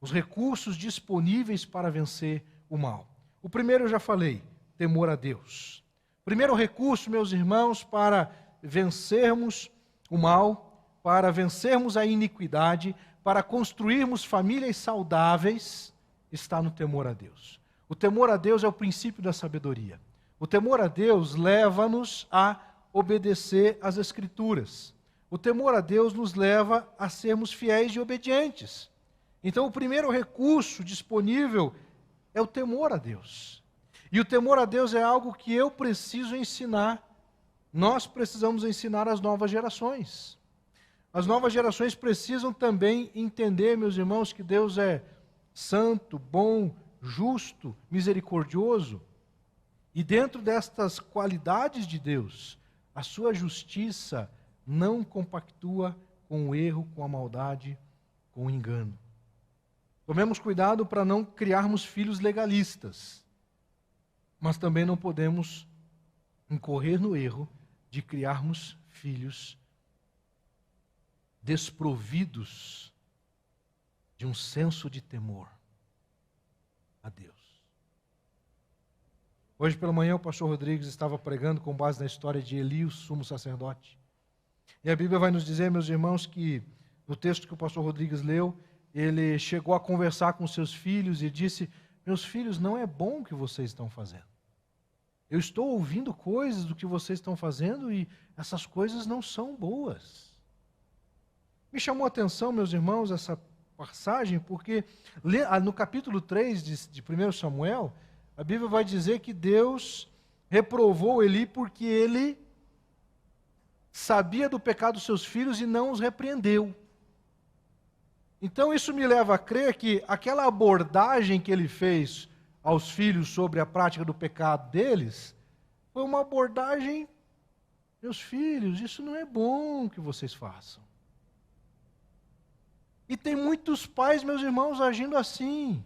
Os recursos disponíveis para vencer o mal. O primeiro eu já falei, temor a Deus. Primeiro recurso, meus irmãos, para vencermos o mal, para vencermos a iniquidade, para construirmos famílias saudáveis, está no temor a Deus. O temor a Deus é o princípio da sabedoria. O temor a Deus leva-nos a obedecer às Escrituras. O temor a Deus nos leva a sermos fiéis e obedientes. Então, o primeiro recurso disponível é o temor a Deus. E o temor a Deus é algo que eu preciso ensinar. Nós precisamos ensinar às novas gerações. As novas gerações precisam também entender, meus irmãos, que Deus é santo, bom, justo, misericordioso. E dentro destas qualidades de Deus, a sua justiça não compactua com o erro, com a maldade, com o engano. Tomemos cuidado para não criarmos filhos legalistas, mas também não podemos incorrer no erro de criarmos filhos desprovidos de um senso de temor a Deus. Hoje pela manhã o pastor Rodrigues estava pregando com base na história de Eli, o sumo sacerdote. E a Bíblia vai nos dizer, meus irmãos, que no texto que o pastor Rodrigues leu, ele chegou a conversar com seus filhos e disse: meus filhos, não é bom o que vocês estão fazendo. Eu estou ouvindo coisas do que vocês estão fazendo e essas coisas não são boas. Me chamou a atenção, meus irmãos, essa passagem, porque no capítulo 3 de 1 Samuel, a Bíblia vai dizer que Deus reprovou Eli porque ele sabia do pecado dos seus filhos e não os repreendeu. Então isso me leva a crer que aquela abordagem que ele fez aos filhos sobre a prática do pecado deles, foi uma abordagem: meus filhos, isso não é bom que vocês façam. E tem muitos pais, meus irmãos, agindo assim: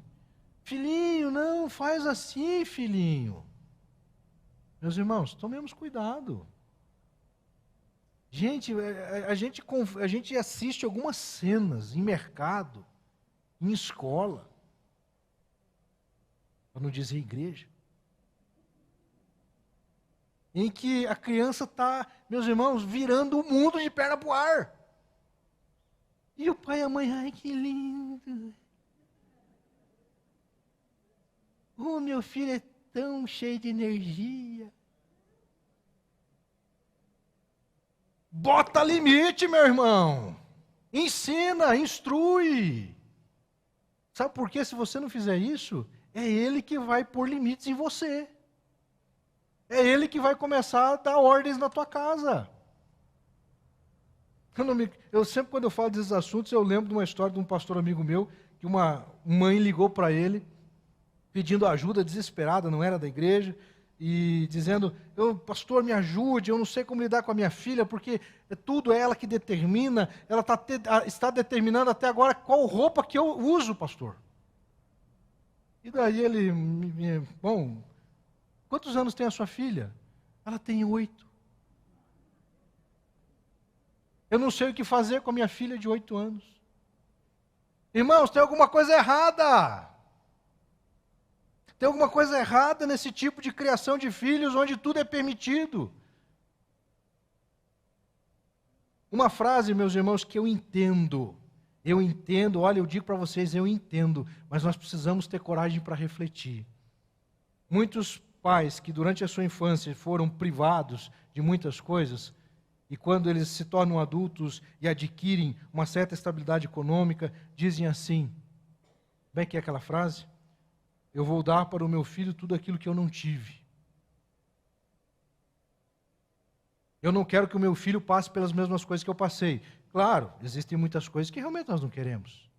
filhinho, não, faz assim, filhinho. Meus irmãos, tomemos cuidado. Gente, a gente assiste algumas cenas em mercado, em escola, para não dizer igreja, em que a criança está, meus irmãos, virando o mundo de perna para o ar. E o pai e a mãe: ai, que lindo. Oh, meu filho é tão cheio de energia. Bota limite, meu irmão. Ensina, instrui. Sabe por quê? Se você não fizer isso, é ele que vai pôr limites em você. É ele que vai começar a dar ordens na tua casa. Eu sempre, quando eu falo desses assuntos, eu lembro de uma história de um pastor amigo meu, que uma mãe ligou para ele, pedindo ajuda desesperada, não era da igreja, e dizendo: pastor, me ajude, eu não sei como lidar com a minha filha, porque tudo é ela que determina, ela está determinando até agora qual roupa que eu uso, pastor. E daí ele: bom, quantos anos tem a sua filha? Ela tem 8. Eu não sei o que fazer com a minha filha de 8 anos. Irmãos, tem alguma coisa errada. Tem alguma coisa errada nesse tipo de criação de filhos, onde tudo é permitido. Uma frase, meus irmãos, que eu entendo, olha, eu digo para vocês, eu entendo, mas nós precisamos ter coragem para refletir. Muitos pais que durante a sua infância foram privados de muitas coisas, e quando eles se tornam adultos e adquirem uma certa estabilidade econômica, dizem assim, como é que é aquela frase? Eu vou dar para o meu filho tudo aquilo que eu não tive. Eu não quero que o meu filho passe pelas mesmas coisas que eu passei. Claro, existem muitas coisas que realmente nós não queremos.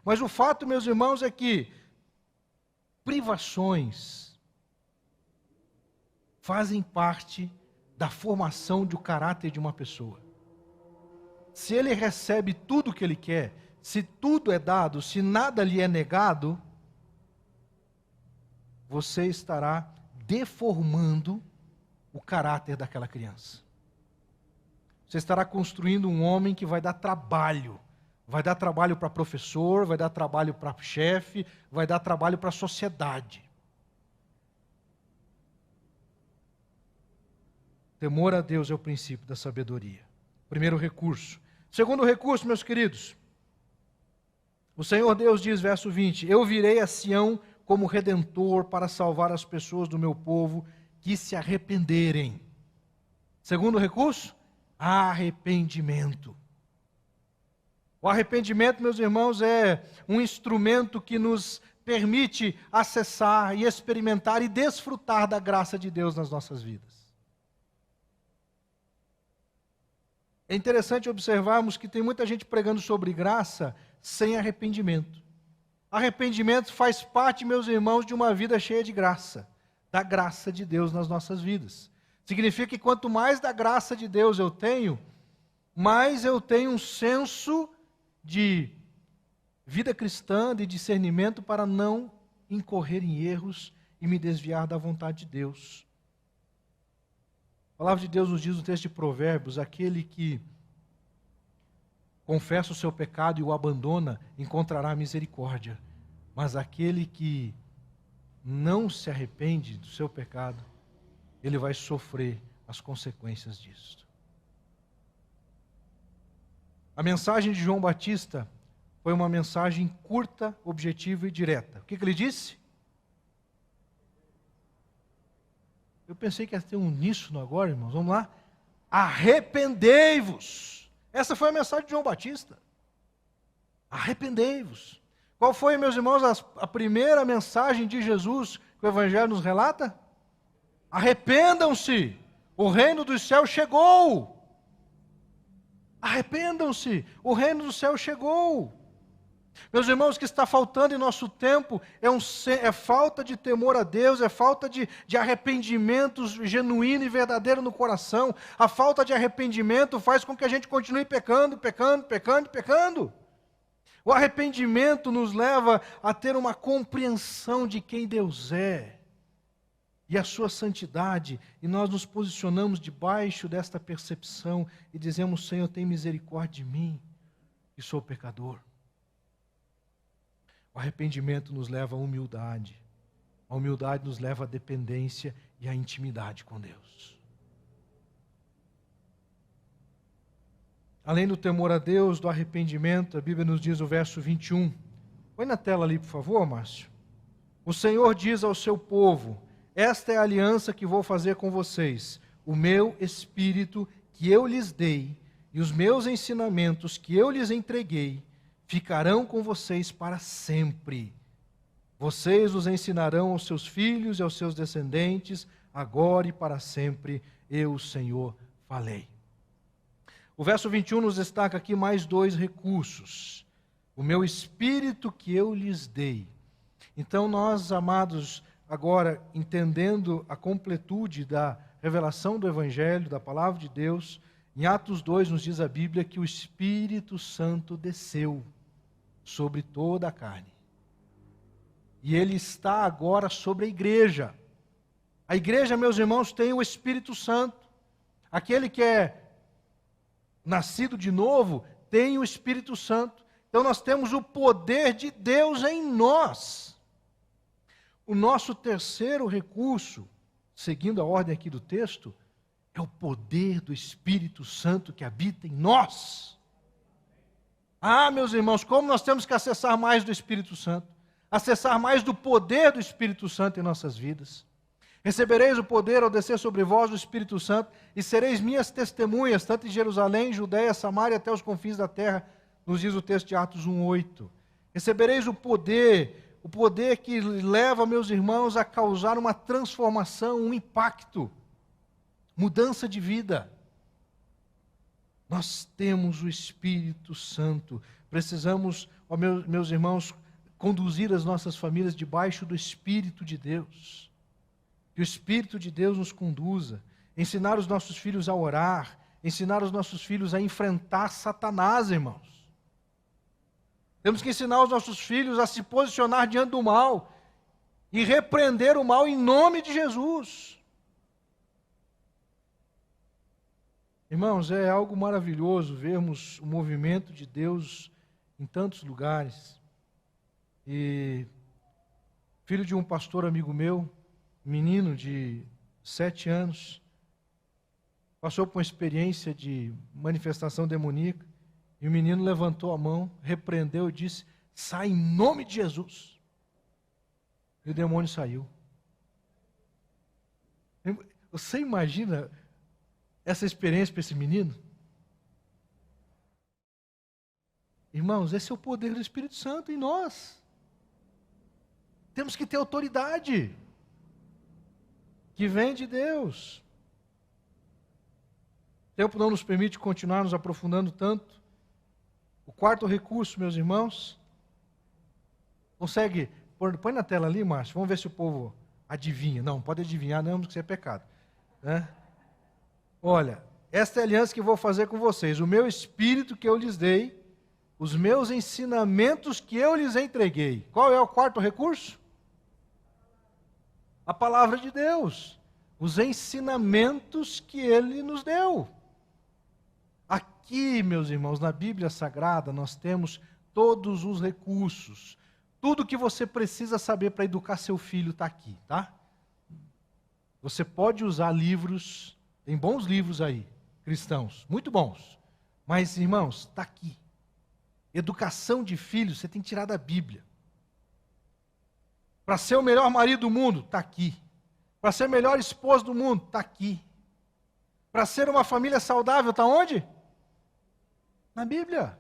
Mas o fato, meus irmãos, é que privações fazem parte da formação do caráter de uma pessoa. Se ele recebe tudo o que ele quer, se tudo é dado, se nada lhe é negado, você estará deformando o caráter daquela criança. Você estará construindo um homem que vai dar trabalho para professor, vai dar trabalho para chefe, vai dar trabalho para a sociedade. Temor a Deus é o princípio da sabedoria. Primeiro recurso. Segundo recurso, meus queridos, o Senhor Deus diz, verso 20, eu virei a Sião como redentor para salvar as pessoas do meu povo que se arrependerem. Segundo recurso, arrependimento. O arrependimento, meus irmãos, é um instrumento que nos permite acessar e experimentar e desfrutar da graça de Deus nas nossas vidas. É interessante observarmos que tem muita gente pregando sobre graça sem arrependimento. Arrependimento faz parte, meus irmãos, de uma vida cheia de graça, da graça de Deus nas nossas vidas. Significa que quanto mais da graça de Deus eu tenho, mais eu tenho um senso de vida cristã, de discernimento para não incorrer em erros e me desviar da vontade de Deus. A palavra de Deus nos diz no texto de Provérbios, aquele que confessa o seu pecado e o abandona, encontrará misericórdia. Mas aquele que não se arrepende do seu pecado, ele vai sofrer as consequências disso. A mensagem de João Batista foi uma mensagem curta, objetiva e direta. O que ele disse? Eu pensei que ia ter um uníssono agora, irmãos. Vamos lá. Arrependei-vos. Essa foi a mensagem de João Batista. Arrependei-vos. Qual foi, meus irmãos, a primeira mensagem de Jesus que o Evangelho nos relata? Arrependam-se. O reino dos céus chegou. Arrependam-se. O reino do céu chegou. Meus irmãos, o que está faltando em nosso tempo é falta de temor a Deus, é falta de arrependimento genuíno e verdadeiro no coração. A falta de arrependimento faz com que a gente continue pecando. O arrependimento nos leva a ter uma compreensão de quem Deus é e a sua santidade, e nós nos posicionamos debaixo desta percepção e dizemos, Senhor, tem misericórdia de mim, que sou pecador. O arrependimento nos leva à humildade. A humildade nos leva à dependência e à intimidade com Deus. Além do temor a Deus, do arrependimento, a Bíblia nos diz o verso 21. Põe na tela ali, por favor, Márcio. O Senhor diz ao seu povo, esta é a aliança que vou fazer com vocês. O meu Espírito que eu lhes dei e os meus ensinamentos que eu lhes entreguei ficarão com vocês para sempre. Vocês os ensinarão aos seus filhos e aos seus descendentes, agora e para sempre, eu, o Senhor, falei. O verso 21 nos destaca aqui mais dois recursos. O meu Espírito que eu lhes dei. Então nós, amados, agora entendendo a completude da revelação do Evangelho, da Palavra de Deus, em Atos 2 nos diz a Bíblia que o Espírito Santo desceu sobre toda a carne. E ele está agora sobre a igreja. A igreja, meus irmãos, tem o Espírito Santo. Aquele que é nascido de novo tem o Espírito Santo. Então nós temos o poder de Deus em nós. O nosso terceiro recurso, seguindo a ordem aqui do texto, é o poder do Espírito Santo que habita em nós. Ah, meus irmãos, como nós temos que acessar mais do Espírito Santo, acessar mais do poder do Espírito Santo em nossas vidas. Recebereis o poder ao descer sobre vós o Espírito Santo, e sereis minhas testemunhas, tanto em Jerusalém, Judeia, Samaria, até os confins da terra, nos diz o texto de Atos 1:8. Recebereis o poder que leva, meus irmãos, a causar uma transformação, um impacto, mudança de vida. Nós temos o Espírito Santo, precisamos, ó meus irmãos, conduzir as nossas famílias debaixo do Espírito de Deus. Que o Espírito de Deus nos conduza, ensinar os nossos filhos a orar, ensinar os nossos filhos a enfrentar Satanás, irmãos. Temos que ensinar os nossos filhos a se posicionar diante do mal e repreender o mal em nome de Jesus. Irmãos, é algo maravilhoso vermos o movimento de Deus em tantos lugares. E filho de um pastor amigo meu, menino de 7 anos, passou por uma experiência de manifestação demoníaca, e o menino levantou a mão, repreendeu e disse: sai em nome de Jesus. E o demônio saiu. Você imagina essa experiência para esse menino? Irmãos, esse é o poder do Espírito Santo em nós. Temos que ter autoridade que vem de Deus. O tempo não nos permite continuar nos aprofundando tanto. O quarto recurso, meus irmãos, consegue, põe na tela ali, Márcio, vamos ver se o povo adivinha. Não, pode adivinhar, não, porque isso é pecado, né? Olha, esta é a aliança que vou fazer com vocês, o meu espírito que eu lhes dei, os meus ensinamentos que eu lhes entreguei. Qual é o quarto recurso? A palavra de Deus, os ensinamentos que Ele nos deu. Aqui, meus irmãos, na Bíblia Sagrada, nós temos todos os recursos. Tudo que você precisa saber para educar seu filho está aqui, tá? Você pode usar livros, tem bons livros aí, cristãos, muito bons. Mas, irmãos, está aqui. Educação de filhos, você tem que tirar da Bíblia. Para ser o melhor marido do mundo, está aqui. Para ser o melhor esposo do mundo, está aqui. Para ser uma família saudável, está onde? Na Bíblia.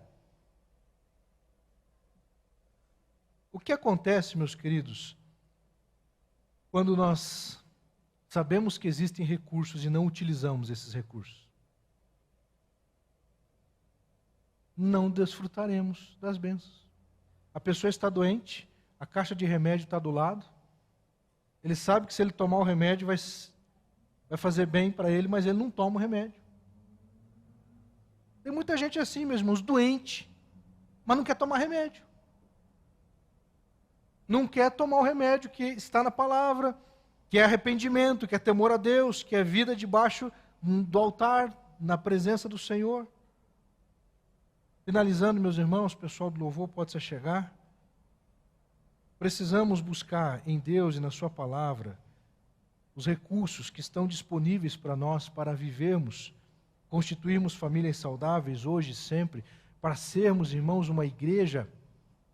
O que acontece, meus queridos, quando nós sabemos que existem recursos e não utilizamos esses recursos? Não desfrutaremos das bênçãos. A pessoa está doente, a caixa de remédio está do lado, ele sabe que se ele tomar o remédio vai fazer bem para ele, mas ele não toma o remédio. Tem muita gente assim, meus irmãos, doente, mas não quer tomar remédio. Não quer tomar o remédio que está na palavra, que é arrependimento, que é temor a Deus, que é vida debaixo do altar, na presença do Senhor. Finalizando, meus irmãos, o pessoal do louvor pode se chegar. Precisamos buscar em Deus e na sua palavra os recursos que estão disponíveis para nós, para vivermos, constituirmos famílias saudáveis hoje e sempre, para sermos, irmãos, uma igreja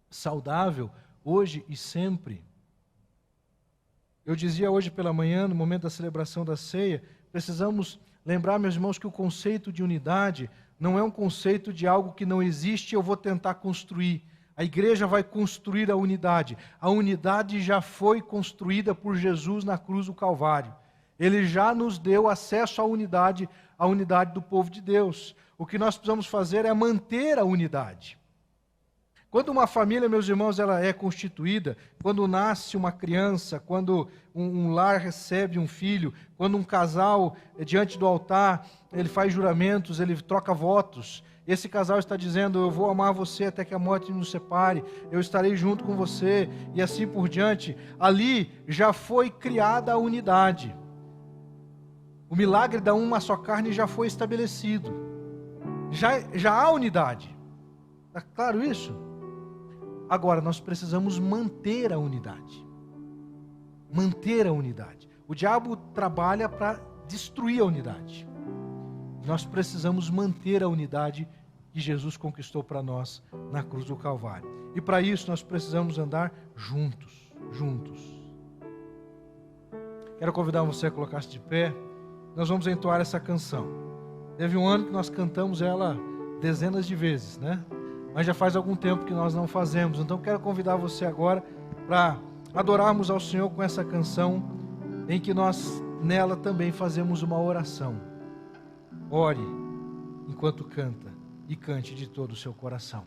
saudável hoje e sempre. Eu dizia hoje pela manhã, no momento da celebração da ceia, precisamos lembrar, meus irmãos, que o conceito de unidade não é um conceito de algo que não existe e eu vou tentar construir. A igreja vai construir a unidade. A unidade já foi construída por Jesus na cruz do Calvário. Ele já nos deu acesso à unidade do povo de Deus. O que nós precisamos fazer é manter a unidade. Quando uma família, meus irmãos, ela é constituída, quando nasce uma criança, quando um lar recebe um filho, quando um casal, diante do altar, ele faz juramentos, ele troca votos. Esse casal está dizendo: eu vou amar você até que a morte nos separe, eu estarei junto com você, e assim por diante. Ali já foi criada a unidade. O milagre da uma só carne já foi estabelecido. Já há unidade. Está claro isso? Agora, nós precisamos manter a unidade. Manter a unidade. O diabo trabalha para destruir a unidade. Nós precisamos manter a unidade que Jesus conquistou para nós na cruz do Calvário. E para isso nós precisamos andar juntos. Quero convidar você a colocar-se de pé. Nós vamos entoar essa canção. Teve um ano que nós cantamos ela dezenas de vezes, né? Mas já faz algum tempo que nós não fazemos. Então quero convidar você agora para adorarmos ao Senhor com essa canção, em que nós nela também fazemos uma oração. Ore enquanto canta e cante de todo o seu coração.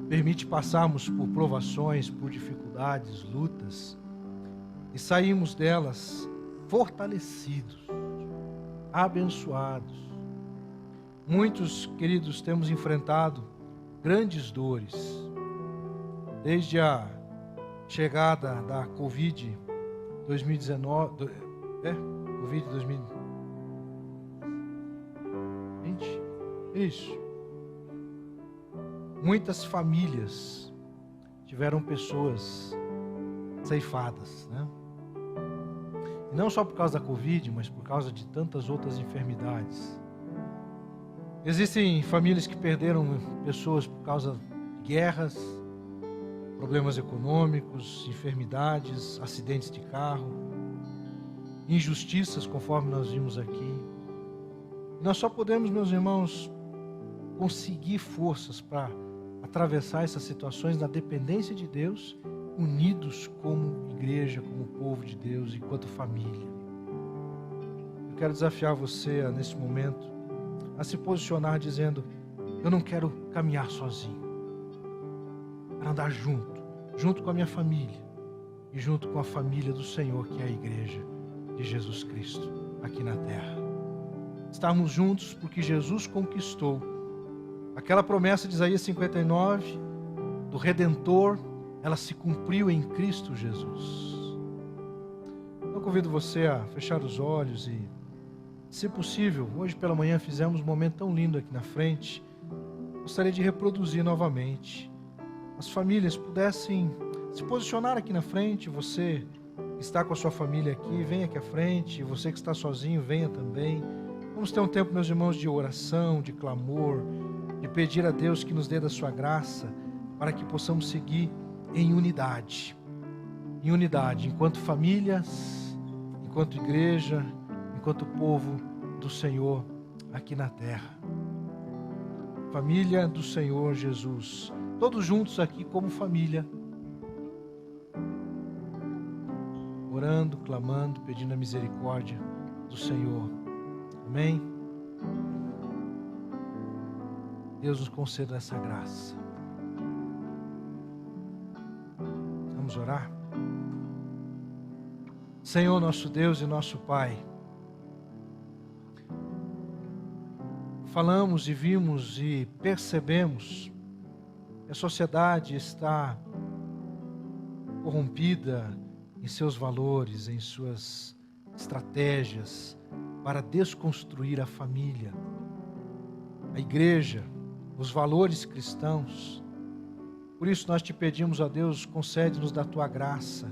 Permite passarmos por provações, por dificuldades, lutas, e saímos delas fortalecidos, abençoados. Muitos, queridos, temos enfrentado grandes dores, desde a chegada da Covid 2019, Covid 2020, isso. Muitas famílias tiveram pessoas ceifadas, né? E não só por causa da Covid, mas por causa de tantas outras enfermidades. Existem famílias que perderam pessoas por causa de guerras, problemas econômicos, enfermidades, acidentes de carro, injustiças, conforme nós vimos aqui. Nós só podemos, meus irmãos, conseguir forças para atravessar essas situações na dependência de Deus, unidos como igreja, como povo de Deus, enquanto família. Eu quero desafiar você, nesse momento, a se posicionar dizendo: eu não quero caminhar sozinho. Quero andar junto com a minha família e junto com a família do Senhor, que é a igreja de Jesus Cristo aqui na terra. Estarmos juntos porque Jesus conquistou aquela promessa de Isaías 59 do Redentor, ela se cumpriu em Cristo Jesus. Eu convido você a fechar os olhos e, se possível, hoje pela manhã fizemos um momento tão lindo aqui na frente, gostaria de reproduzir novamente. As famílias pudessem se posicionar aqui na frente. Você que está com a sua família aqui, venha aqui à frente. Você que está sozinho, venha também. Vamos ter um tempo, meus irmãos, de oração, de clamor, de pedir a Deus que nos dê da sua graça, para que possamos seguir em unidade, enquanto famílias, enquanto igreja, enquanto povo do Senhor aqui na terra. Família do Senhor Jesus, todos juntos aqui como família, orando, clamando, pedindo a misericórdia do Senhor. Amém? Deus nos conceda essa graça. Vamos orar? Senhor, nosso Deus e nosso Pai, falamos e vimos e percebemos que a sociedade está corrompida em seus valores, em suas estratégias para desconstruir a família, a igreja, os valores cristãos. Por isso nós te pedimos, ó Deus, concede-nos da tua graça,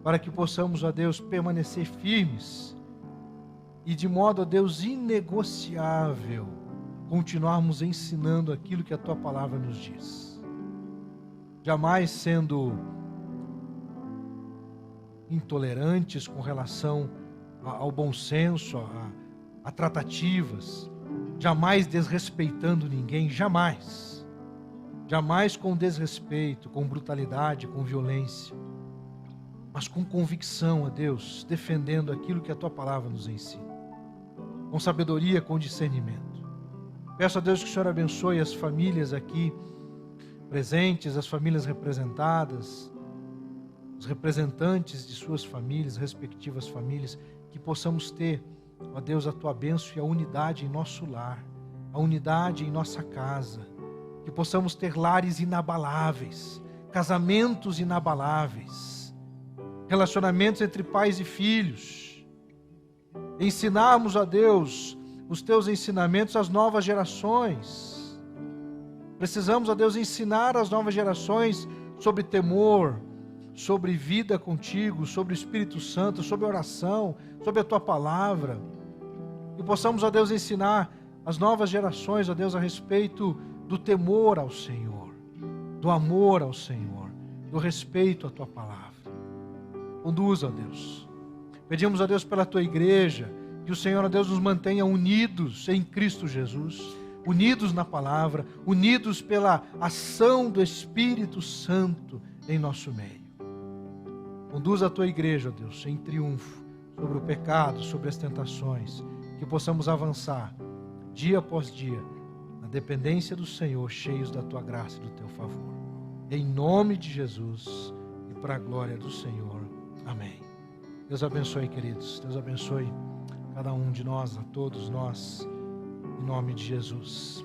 para que possamos, ó Deus, permanecer firmes e de modo, ó Deus, inegociável, continuarmos ensinando aquilo que a tua palavra nos diz. Jamais sendo intolerantes com relação ao bom senso, a tratativas, jamais desrespeitando ninguém, jamais com desrespeito, com brutalidade, com violência, mas com convicção, ó Deus, defendendo aquilo que a tua palavra nos ensina, com sabedoria, com discernimento. Peço a Deus que o Senhor abençoe as famílias aqui presentes, as famílias representadas, os representantes de suas famílias, respectivas famílias, que possamos ter, ó Deus, a tua bênção e a unidade em nosso lar, a unidade em nossa casa, que possamos ter lares inabaláveis, casamentos inabaláveis, relacionamentos entre pais e filhos, ensinarmos, ó Deus, os teus ensinamentos às novas gerações. Precisamos, ó Deus, ensinar às novas gerações sobre temor, sobre vida contigo, sobre o Espírito Santo, sobre oração, sobre a tua palavra. E possamos, ó Deus, ensinar as novas gerações, ó Deus, a respeito do temor ao Senhor, do amor ao Senhor, do respeito à tua palavra. Conduz, ó Deus. Pedimos, ó Deus, pela tua igreja, que o Senhor, ó Deus, nos mantenha unidos em Cristo Jesus, unidos na palavra, unidos pela ação do Espírito Santo em nosso meio. Conduz a tua igreja, ó Deus, em triunfo sobre o pecado, sobre as tentações, que possamos avançar dia após dia na dependência do Senhor, cheios da tua graça e do teu favor. Em nome de Jesus e para a glória do Senhor. Amém. Deus abençoe, queridos. Deus abençoe cada um de nós, a todos nós, em nome de Jesus.